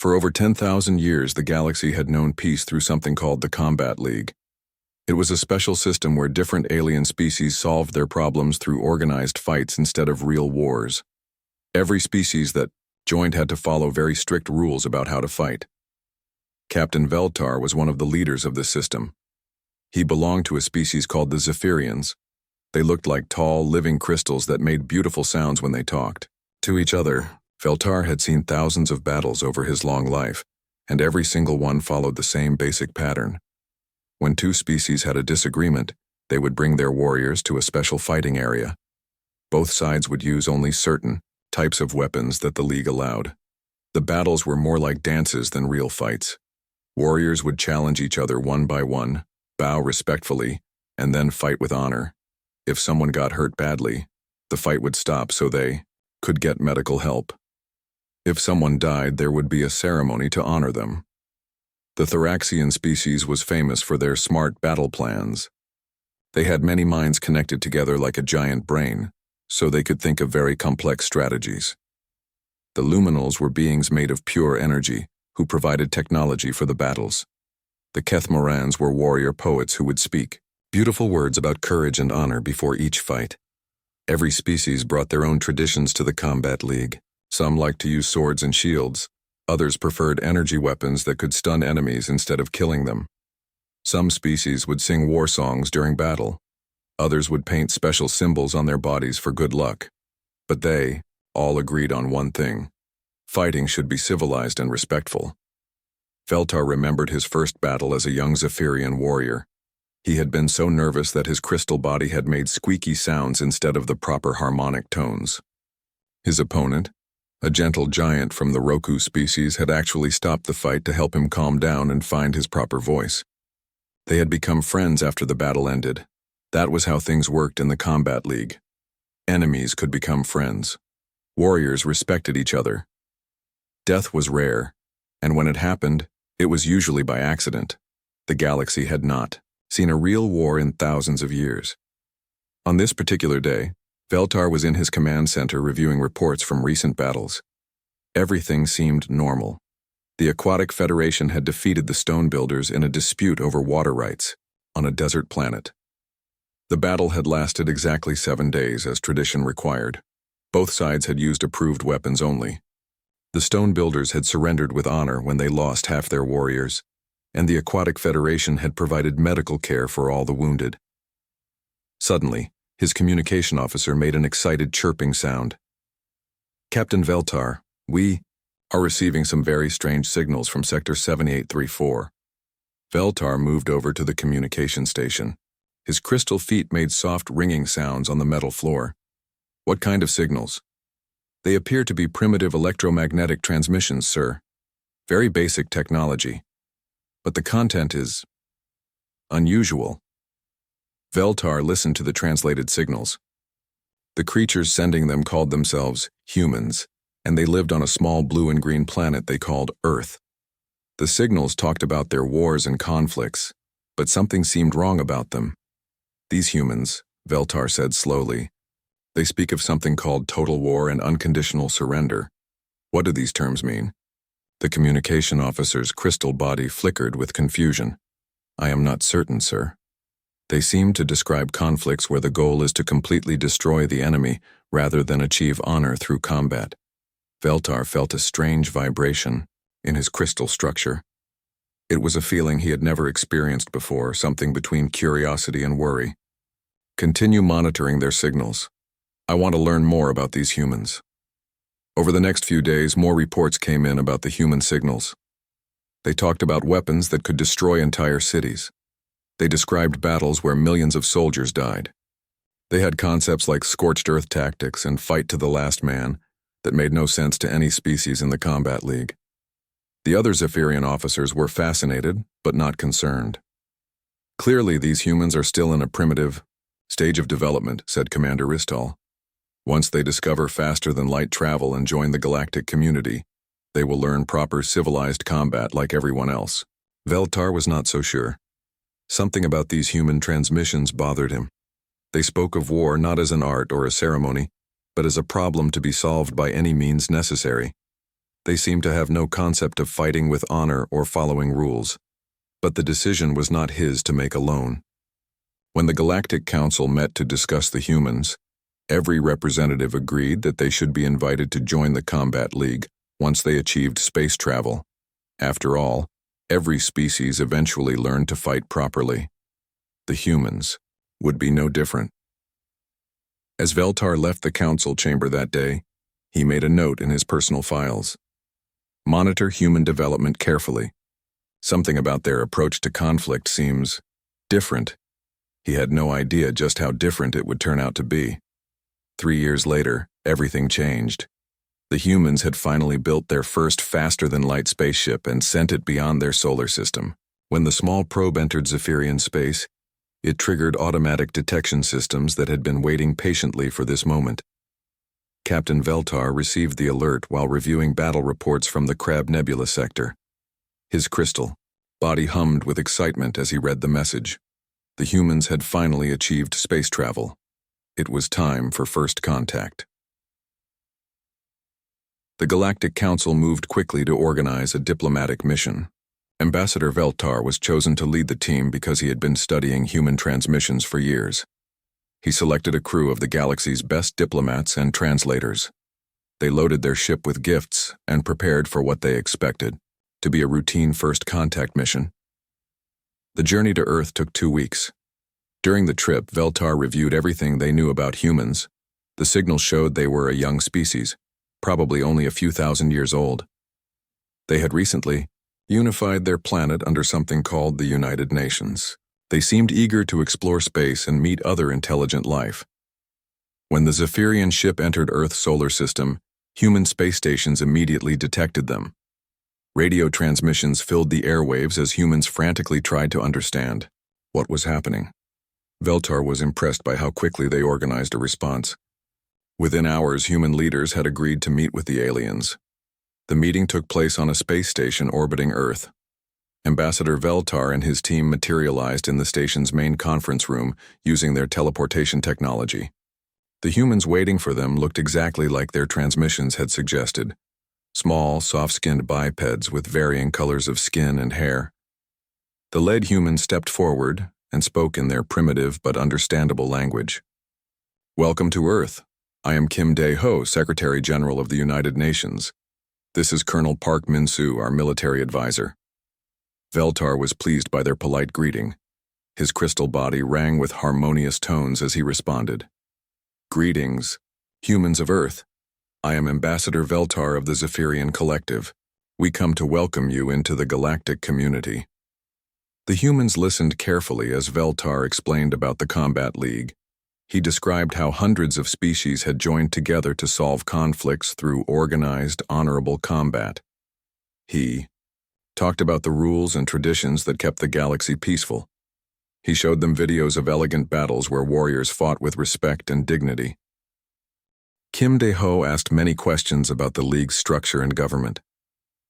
For over 10,000 years, the galaxy had known peace through something called the Combat League. It was a special system where different alien species solved their problems through organized fights instead of real wars. Every species that joined had to follow very strict rules about how to fight. Captain Veltar was one of the leaders of this system. He belonged to a species called the Zephyrians. They looked like tall, living crystals that made beautiful sounds when they talked to each other. Veltar had seen thousands of battles over his long life, and every single one followed the same basic pattern. When two species had a disagreement, they would bring their warriors to a special fighting area. Both sides would use only certain types of weapons that the League allowed. The battles were more like dances than real fights. Warriors would challenge each other one by one, bow respectfully, and then fight with honor. If someone got hurt badly, the fight would stop so they could get medical help. If someone died, there would be a ceremony to honor them. The Thoraxian species was famous for their smart battle plans. They had many minds connected together like a giant brain, so they could think of very complex strategies. The Luminals were beings made of pure energy, who provided technology for the battles. The Kethmorans were warrior poets who would speak beautiful words about courage and honor before each fight. Every species brought their own traditions to the Combat League. Some liked to use swords and shields. Others preferred energy weapons that could stun enemies instead of killing them. Some species would sing war songs during battle. Others would paint special symbols on their bodies for good luck. But they all agreed on one thing: fighting should be civilized and respectful. Veltar remembered his first battle as a young Zephyrian warrior. He had been so nervous that his crystal body had made squeaky sounds instead of the proper harmonic tones. His opponent, a gentle giant from the Roku species, had actually stopped the fight to help him calm down and find his proper voice. They had become friends after the battle ended. That was how things worked in the Combat League. Enemies could become friends. Warriors respected each other. Death was rare, and when it happened, it was usually by accident. The galaxy had not seen a real war in thousands of years. On this particular day, Veltar was in his command center reviewing reports from recent battles. Everything seemed normal. The Aquatic Federation had defeated the Stone Builders in a dispute over water rights on a desert planet. The battle had lasted exactly 7 days, as tradition required. Both sides had used approved weapons only. The Stone Builders had surrendered with honor when they lost half their warriors, and the Aquatic Federation had provided medical care for all the wounded. Suddenly, his communication officer made an excited chirping sound. "Captain Veltar, we are receiving some very strange signals from Sector 7834. Veltar moved over to the communication station. His crystal feet made soft ringing sounds on the metal floor. "What kind of signals?" "They appear to be primitive electromagnetic transmissions, sir. Very basic technology. But the content is unusual." Veltar listened to the translated signals. The creatures sending them called themselves humans, and they lived on a small blue and green planet they called Earth. The signals talked about their wars and conflicts, but something seemed wrong about them. "These humans," Veltar said slowly, "they speak of something called total war and unconditional surrender. What do these terms mean?" The communication officer's crystal body flickered with confusion. "I am not certain, sir. They seem to describe conflicts where the goal is to completely destroy the enemy rather than achieve honor through combat." Veltar felt a strange vibration in his crystal structure. It was a feeling he had never experienced before, something between curiosity and worry. "Continue monitoring their signals. I want to learn more about these humans." Over the next few days, more reports came in about the human signals. They talked about weapons that could destroy entire cities. They described battles where millions of soldiers died. They had concepts like scorched earth tactics and fight to the last man that made no sense to any species in the Combat League. The other Zephyrian officers were fascinated, but not concerned. "Clearly, these humans are still in a primitive stage of development," said Commander Ristal. "Once they discover faster-than-light travel and join the galactic community, they will learn proper civilized combat like everyone else." Veltar was not so sure. Something about these human transmissions bothered him. They spoke of war not as an art or a ceremony, but as a problem to be solved by any means necessary. They seemed to have no concept of fighting with honor or following rules. But the decision was not his to make alone. When the Galactic Council met to discuss the humans, every representative agreed that they should be invited to join the Combat League once they achieved space travel. After all, every species eventually learned to fight properly. The humans would be no different. As Veltar left the council chamber that day, he made a note in his personal files. Monitor human development carefully. Something about their approach to conflict seems different. He had no idea just how different it would turn out to be. 3 years later, everything changed. The humans had finally built their first faster-than-light spaceship and sent it beyond their solar system. When the small probe entered Zephyrian space, it triggered automatic detection systems that had been waiting patiently for this moment. Captain Veltar received the alert while reviewing battle reports from the Crab Nebula sector. His crystal body hummed with excitement as he read the message. The humans had finally achieved space travel. It was time for first contact. The Galactic Council moved quickly to organize a diplomatic mission. Ambassador Veltar was chosen to lead the team because he had been studying human transmissions for years. He selected a crew of the galaxy's best diplomats and translators. They loaded their ship with gifts and prepared for what they expected to be a routine first contact mission. The journey to Earth took 2 weeks. During the trip, Veltar reviewed everything they knew about humans. The signals showed they were a young species, probably only a few thousand years old. They had recently unified their planet under something called the United Nations. They seemed eager to explore space and meet other intelligent life. When the Zephyrian ship entered Earth's solar system, human space stations immediately detected them. Radio transmissions filled the airwaves as humans frantically tried to understand what was happening. Veltar was impressed by how quickly they organized a response. Within hours, human leaders had agreed to meet with the aliens. The meeting took place on a space station orbiting Earth. Ambassador Veltar and his team materialized in the station's main conference room using their teleportation technology. The humans waiting for them looked exactly like their transmissions had suggested. Small, soft-skinned bipeds with varying colors of skin and hair. The lead human stepped forward and spoke in their primitive but understandable language. "Welcome to Earth. I am Kim Dae-ho, Secretary General of the United Nations. This is Colonel Park Min-soo, our military advisor." Veltar was pleased by their polite greeting. His crystal body rang with harmonious tones as he responded. "Greetings, humans of Earth. I am Ambassador Veltar of the Zephyrian Collective. We come to welcome you into the galactic community." The humans listened carefully as Veltar explained about the Combat League. He described how hundreds of species had joined together to solve conflicts through organized, honorable combat. He talked about the rules and traditions that kept the galaxy peaceful. He showed them videos of elegant battles where warriors fought with respect and dignity. Kim Dae-ho asked many questions about the League's structure and government.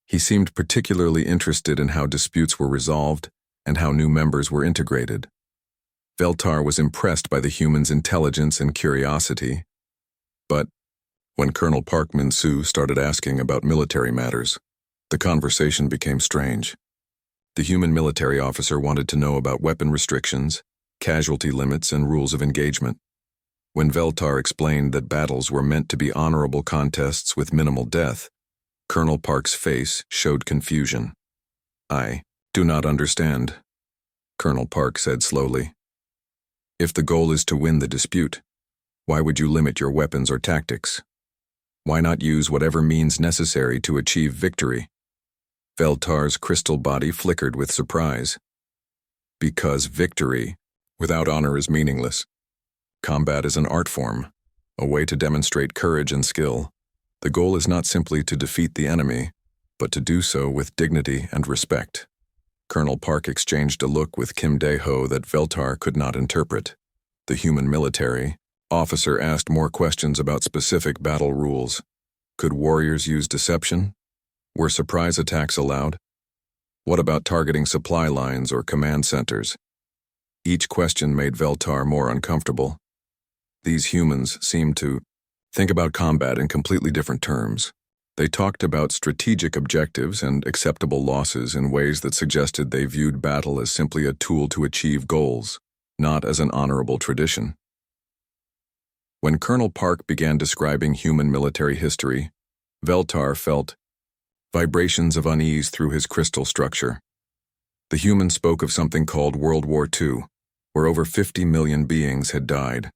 He seemed particularly interested in how disputes were resolved and how new members were integrated. Veltar was impressed by the humans' intelligence and curiosity. But when Colonel Park Min-soo started asking about military matters, the conversation became strange. The human military officer wanted to know about weapon restrictions, casualty limits, and rules of engagement. When Veltar explained that battles were meant to be honorable contests with minimal death, Colonel Park's face showed confusion. "I do not understand," Colonel Park said slowly. "If the goal is to win the dispute, why would you limit your weapons or tactics? Why not use whatever means necessary to achieve victory?" Veltar's crystal body flickered with surprise. "Because victory without honor is meaningless. Combat is an art form, a way to demonstrate courage and skill. The goal is not simply to defeat the enemy, but to do so with dignity and respect." Colonel Park exchanged a look with Kim Dae-ho that Veltar could not interpret. The human military officer asked more questions about specific battle rules. Could warriors use deception? Were surprise attacks allowed? What about targeting supply lines or command centers? Each question made Veltar more uncomfortable. These humans seemed to think about combat in completely different terms. They talked about strategic objectives and acceptable losses in ways that suggested they viewed battle as simply a tool to achieve goals, not as an honorable tradition. When Colonel Park began describing human military history, Veltar felt vibrations of unease through his crystal structure. The human spoke of something called World War II, where over 50 million beings had died.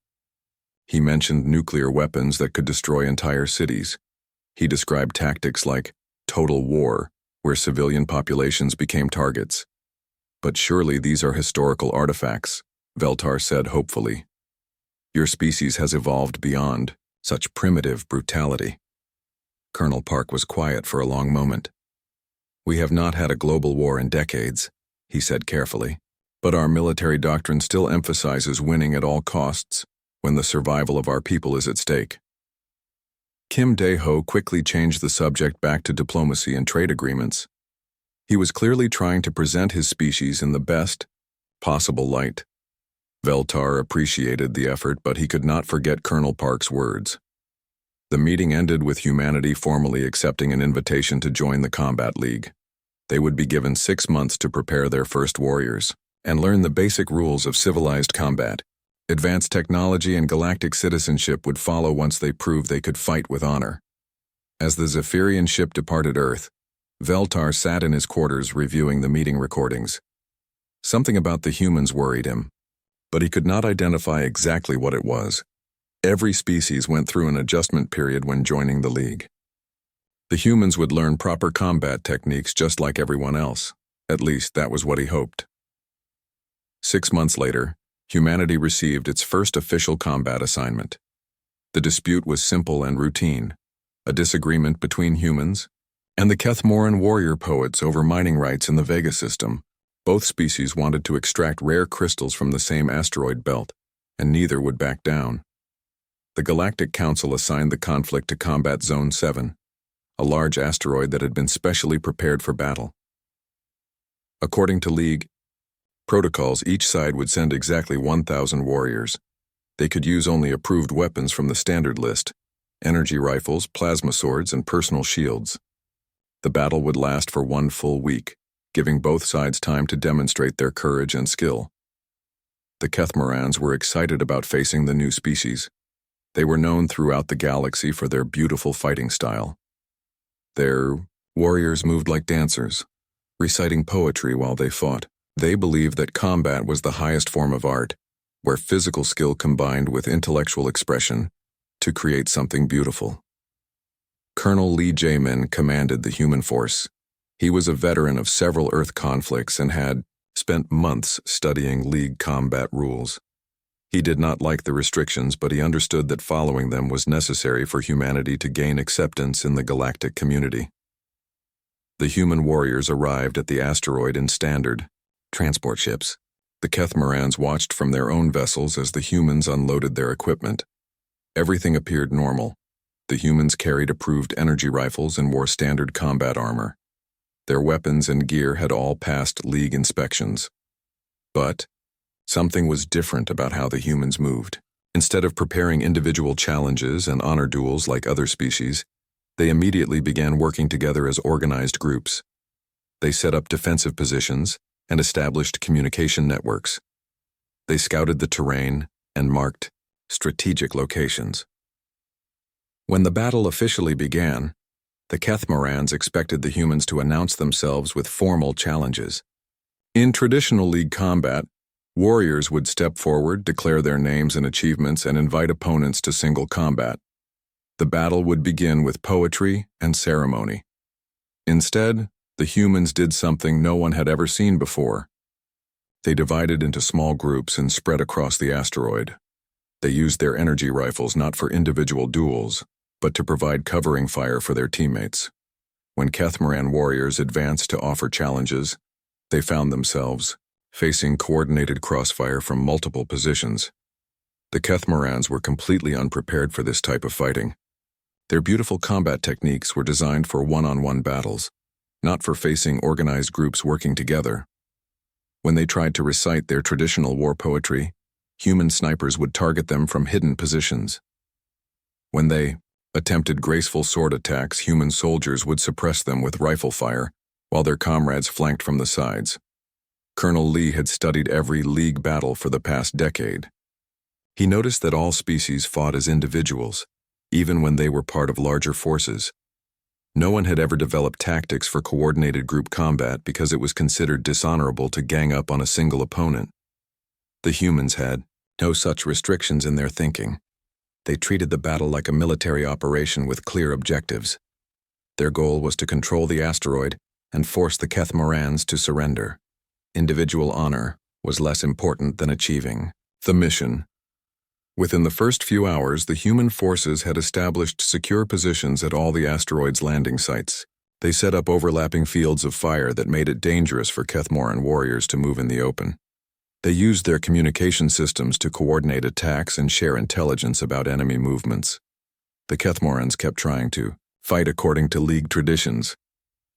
He mentioned nuclear weapons that could destroy entire cities. He described tactics like total war, where civilian populations became targets. But surely these are historical artifacts, Veltar said hopefully. Your species has evolved beyond such primitive brutality. Colonel Park was quiet for a long moment. We have not had a global war in decades, he said carefully, but our military doctrine still emphasizes winning at all costs when the survival of our people is at stake. Kim Dae-ho quickly changed the subject back to diplomacy and trade agreements. He was clearly trying to present his species in the best possible light. Veltar appreciated the effort, but he could not forget Colonel Park's words. The meeting ended with humanity formally accepting an invitation to join the Combat League. They would be given 6 months to prepare their first warriors and learn the basic rules of civilized combat. Advanced technology and galactic citizenship would follow once they proved they could fight with honor. As the Zephyrian ship departed Earth, Veltar sat in his quarters reviewing the meeting recordings. Something about the humans worried him, but he could not identify exactly what it was. Every species went through an adjustment period when joining the League. The humans would learn proper combat techniques just like everyone else. At least that was what he hoped. 6 months later, humanity received its first official combat assignment. The dispute was simple and routine, a disagreement between humans and the Kethmoran warrior poets over mining rights in the Vega system. Both species wanted to extract rare crystals from the same asteroid belt, and neither would back down. The Galactic Council assigned the conflict to Combat Zone 7, a large asteroid that had been specially prepared for battle. According to League protocols, each side would send exactly 1,000 warriors. They could use only approved weapons from the standard list: energy rifles, plasma swords, and personal shields. The battle would last for 1 full week, giving both sides time to demonstrate their courage and skill. The Kethmorans were excited about facing the new species. They were known throughout the galaxy for their beautiful fighting style. Their warriors moved like dancers, reciting poetry while they fought. They believed that combat was the highest form of art, where physical skill combined with intellectual expression to create something beautiful. Colonel Lee Jae-min commanded the human force. He was a veteran of several Earth conflicts and had spent months studying League combat rules. He did not like the restrictions, but he understood that following them was necessary for humanity to gain acceptance in the galactic community. The human warriors arrived at the asteroid in standard transport ships. The Kethmorans watched from their own vessels as the humans unloaded their equipment. Everything appeared normal. The humans carried approved energy rifles and wore standard combat armor. Their weapons and gear had all passed League inspections. But something was different about how the humans moved. Instead of preparing individual challenges and honor duels like other species, they immediately began working together as organized groups. They set up defensive positions and established communication networks. They scouted the terrain and marked strategic locations. When the battle officially began, the Kethmorans expected the humans to announce themselves with formal challenges. In traditional League combat, warriors would step forward, declare their names and achievements, and invite opponents to single combat. The battle would begin with poetry and ceremony. Instead, the humans did something no one had ever seen before. They divided into small groups and spread across the asteroid. They used their energy rifles not for individual duels, but to provide covering fire for their teammates. When Kethmoran warriors advanced to offer challenges, they found themselves facing coordinated crossfire from multiple positions. The Kethmorans were completely unprepared for this type of fighting. Their beautiful combat techniques were designed for one-on-one battles, not for facing organized groups working together. When they tried to recite their traditional war poetry, human snipers would target them from hidden positions. When they Attempted graceful sword attacks, human soldiers would suppress them with rifle fire, while their comrades flanked from the sides. Colonel Lee had studied every League battle for the past decade. He noticed that all species fought as individuals, even when they were part of larger forces. No one had ever developed tactics for coordinated group combat because it was considered dishonorable to gang up on a single opponent. The humans had no such restrictions in their thinking. They treated the battle like a military operation with clear objectives. Their goal was to control the asteroid and force the Kethmorans to surrender. Individual honor was less important than achieving the mission. Within the first few hours, the human forces had established secure positions at all the asteroid's landing sites. They set up overlapping fields of fire that made it dangerous for Kethmoran warriors to move in the open. They used their communication systems to coordinate attacks and share intelligence about enemy movements. The Kethmorans kept trying to fight according to League traditions.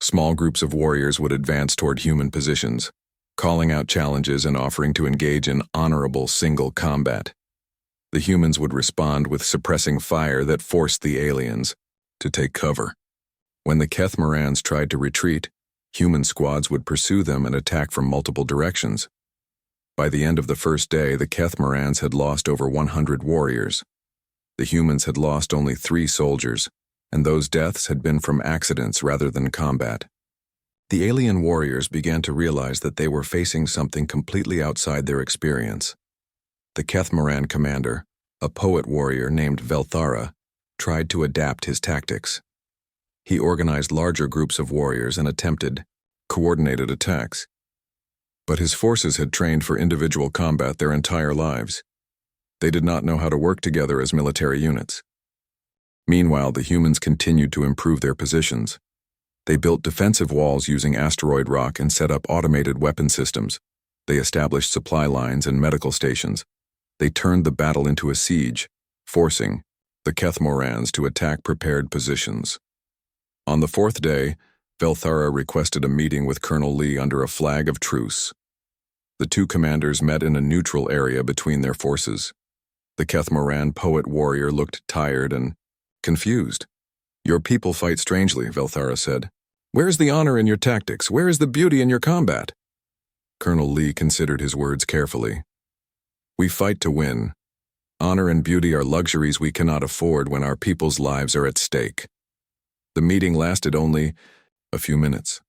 Small groups of warriors would advance toward human positions, calling out challenges and offering to engage in honorable single combat. The humans would respond with suppressing fire that forced the aliens to take cover. When the Kethmorans tried to retreat, human squads would pursue them and attack from multiple directions. By the end of the first day, the Kethmorans had lost over 100 warriors. The humans had lost only 3 soldiers, and those deaths had been from accidents rather than combat. The alien warriors began to realize that they were facing something completely outside their experience. The Kethmoran commander, a poet warrior named Velthara, tried to adapt his tactics. He organized larger groups of warriors and attempted coordinated attacks. But his forces had trained for individual combat their entire lives. They did not know how to work together as military units. Meanwhile, the humans continued to improve their positions. They built defensive walls using asteroid rock and set up automated weapon systems. They established supply lines and medical stations. They turned the battle into a siege, forcing the Kethmorans to attack prepared positions. On the 4th day, Velthara requested a meeting with Colonel Lee under a flag of truce. The two commanders met in a neutral area between their forces. The Kethmoran poet warrior looked tired and confused. "Your people fight strangely," Velthara said. "Where's the honor in your tactics? Where is the beauty in your combat?" Colonel Lee considered his words carefully. "We fight to win. Honor and beauty are luxuries we cannot afford when our people's lives are at stake." The meeting lasted only a few minutes.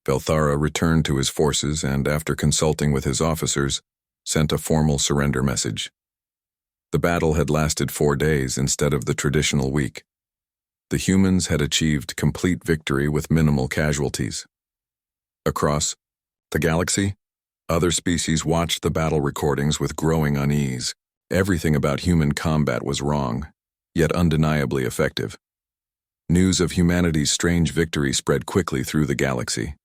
Velthara returned to his forces and, after consulting with his officers, sent a formal surrender message. The battle had lasted 4 days instead of the traditional week. The humans had achieved complete victory with minimal casualties. Across the galaxy, other species watched the battle recordings with growing unease. Everything about human combat was wrong, yet undeniably effective. News of humanity's strange victory spread quickly through the galaxy.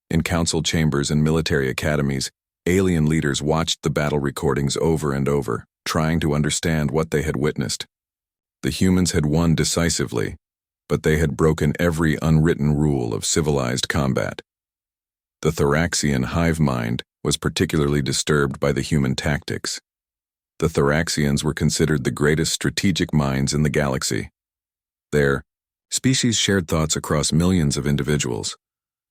In council chambers and military academies, alien leaders watched the battle recordings over and over, trying to understand what they had witnessed. The humans had won decisively, but they had broken every unwritten rule of civilized combat. The Thoraxian hive mind was particularly disturbed by the human tactics. The Thoraxians were considered the greatest strategic minds in the galaxy. Their species shared thoughts across millions of individuals,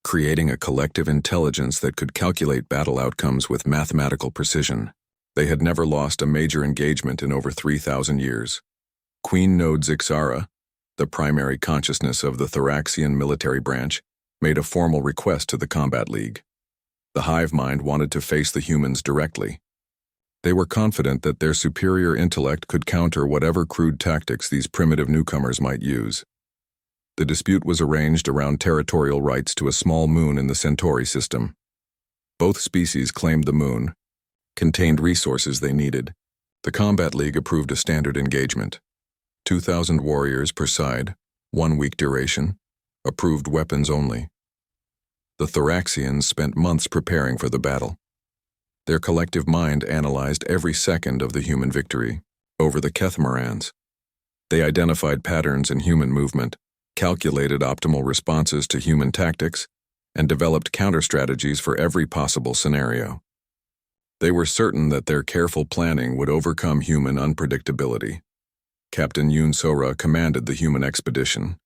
creating a collective intelligence that could calculate battle outcomes with mathematical precision. They had never lost a major engagement in over 3,000 years. Queen Node Zixara, the primary consciousness of the Thoraxian military branch, made a formal request to the Combat League. The hive mind wanted to face the humans directly. They were confident that their superior intellect could counter whatever crude tactics these primitive newcomers might use. The dispute was arranged around territorial rights to a small moon in the Centauri system. Both species claimed the moon contained resources they needed. The Combat League approved a standard engagement. 2,000 warriors per side, 1 week duration, approved weapons only. The Thoraxians spent months preparing for the battle. Their collective mind analyzed every second of the human victory over the Kethmorans. They identified patterns in human movement, calculated optimal responses to human tactics, and developed counter-strategies for every possible scenario. They were certain that their careful planning would overcome human unpredictability. Captain Yoon Sora commanded the human expedition.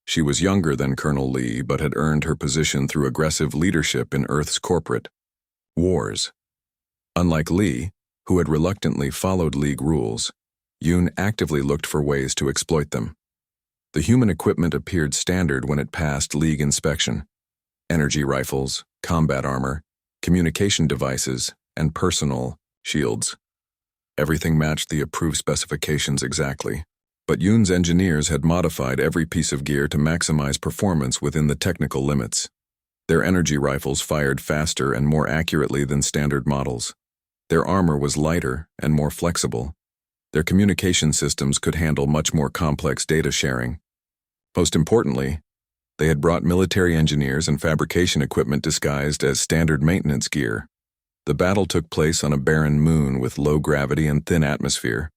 She was younger than Colonel Lee but had earned her position through aggressive leadership in Earth's corporate wars. Unlike Lee, who had reluctantly followed League rules, Yoon actively looked for ways to exploit them. The human equipment appeared standard when it passed League inspection: energy rifles, combat armor, communication devices, and personal shields. Everything matched the approved specifications exactly. But Yoon's engineers had modified every piece of gear to maximize performance within the technical limits. Their energy rifles fired faster and more accurately than standard models. Their armor was lighter and more flexible. Their communication systems could handle much more complex data sharing. Most importantly, they had brought military engineers and fabrication equipment disguised as standard maintenance gear. The battle took place on a barren moon with low gravity and thin atmosphere.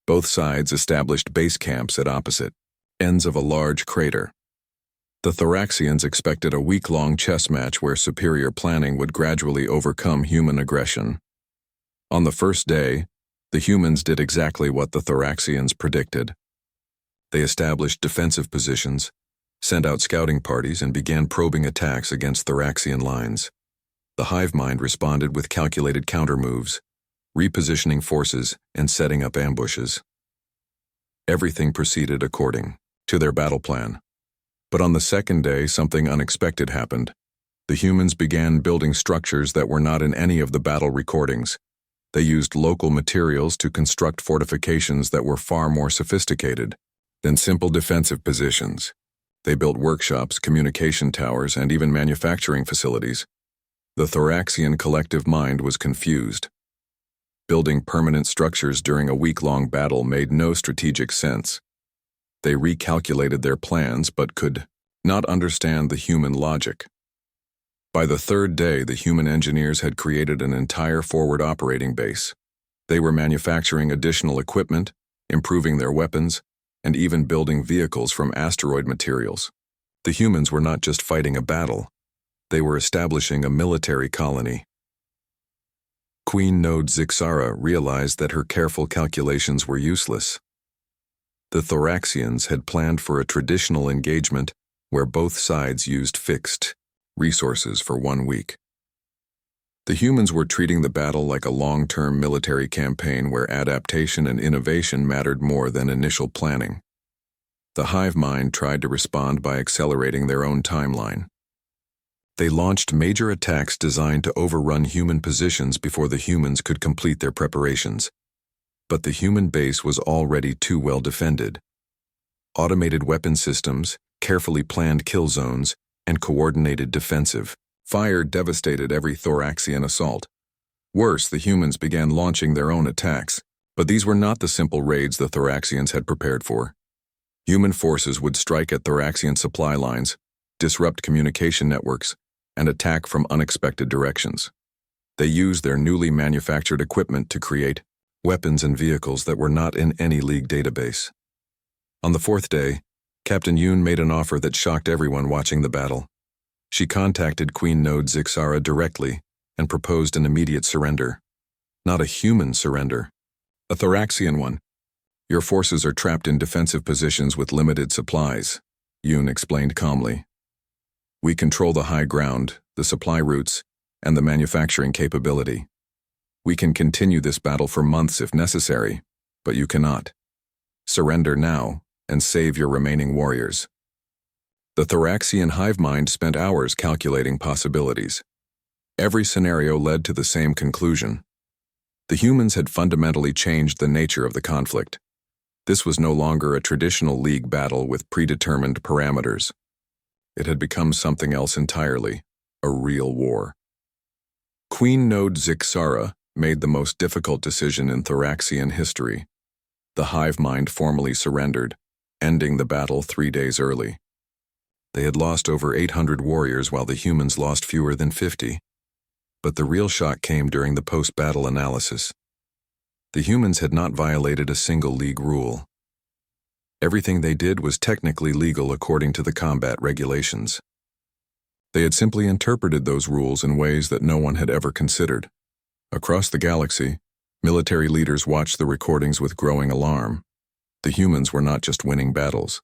Both sides established base camps at opposite ends of a large crater. The Thoraxians expected a week-long chess match where superior planning would gradually overcome human aggression. On the first day, the humans did exactly what the Thoraxians predicted. They established defensive positions, sent out scouting parties, and began probing attacks against Thoraxian lines. The hive mind responded with calculated countermoves, repositioning forces and setting up ambushes. Everything proceeded according to their battle plan. But on the second day, something unexpected happened. The humans began building structures that were not in any of the battle recordings. They used local materials to construct fortifications that were far more sophisticated than simple defensive positions. They built workshops, communication towers, and even manufacturing facilities. The Thoraxian collective mind was confused. Building permanent structures during a week-long battle made no strategic sense. They recalculated their plans but could not understand the human logic. By the third day, the human engineers had created an entire forward operating base. They were manufacturing additional equipment, improving their weapons, and even building vehicles from asteroid materials. The humans were not just fighting a battle. They were establishing a military colony. Queen Node Zixara realized that her careful calculations were useless. The Thoraxians had planned for a traditional engagement where both sides used fixed resources for 1 week. The humans were treating the battle like a long-term military campaign where adaptation and innovation mattered more than initial planning. The hive mind tried to respond by accelerating their own timeline. They launched major attacks designed to overrun human positions before the humans could complete their preparations. But the human base was already too well defended. Automated weapon systems, carefully planned kill zones, and coordinated defensive fire devastated every Thoraxian assault. Worse, the humans began launching their own attacks, but these were not the simple raids the Thoraxians had prepared for. Human forces would strike at Thoraxian supply lines, disrupt communication networks, and attack from unexpected directions. They used their newly manufactured equipment to create weapons and vehicles that were not in any League database. On the fourth day, Captain Yoon made an offer that shocked everyone watching the battle. She contacted Queen Node Zixara directly and proposed an immediate surrender. Not a human surrender, a Thoraxian one. Your forces are trapped in defensive positions with limited supplies, Yoon explained calmly. We control the high ground, the supply routes, and the manufacturing capability. We can continue this battle for months if necessary, but you cannot. Surrender now and save your remaining warriors. The Thoraxian hive mind spent hours calculating possibilities. Every scenario led to the same conclusion. The humans had fundamentally changed the nature of the conflict. This was no longer a traditional League battle with predetermined parameters. It had become something else entirely, a real war. Queen Node Zixara made the most difficult decision in Thoraxian history. The hive mind formally surrendered, ending the battle 3 days early. They had lost over 800 warriors while the humans lost fewer than 50. But the real shock came during the post-battle analysis. The humans had not violated a single League rule. Everything they did was technically legal according to the combat regulations. They had simply interpreted those rules in ways that no one had ever considered. Across the galaxy, military leaders watched the recordings with growing alarm. The humans were not just winning battles.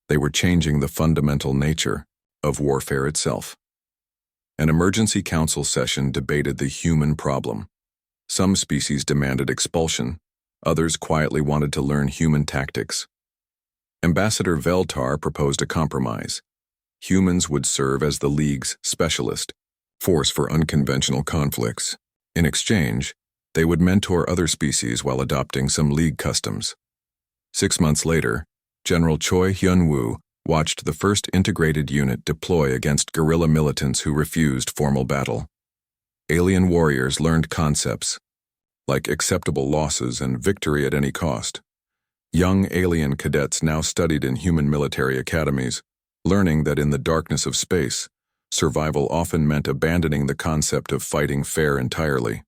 They were changing the fundamental nature of warfare itself. An emergency council session debated the human problem. Some species demanded expulsion, others quietly wanted to learn human tactics. Ambassador Veltar proposed a compromise. Humans would serve as the League's specialist force for unconventional conflicts. In exchange, they would mentor other species while adopting some League customs. 6 months later, General Choi Hyun-woo watched the first integrated unit deploy against guerrilla militants who refused formal battle. Alien warriors learned concepts like acceptable losses and victory at any cost. Young alien cadets now studied in human military academies, learning that in the darkness of space, survival often meant abandoning the concept of fighting fair entirely.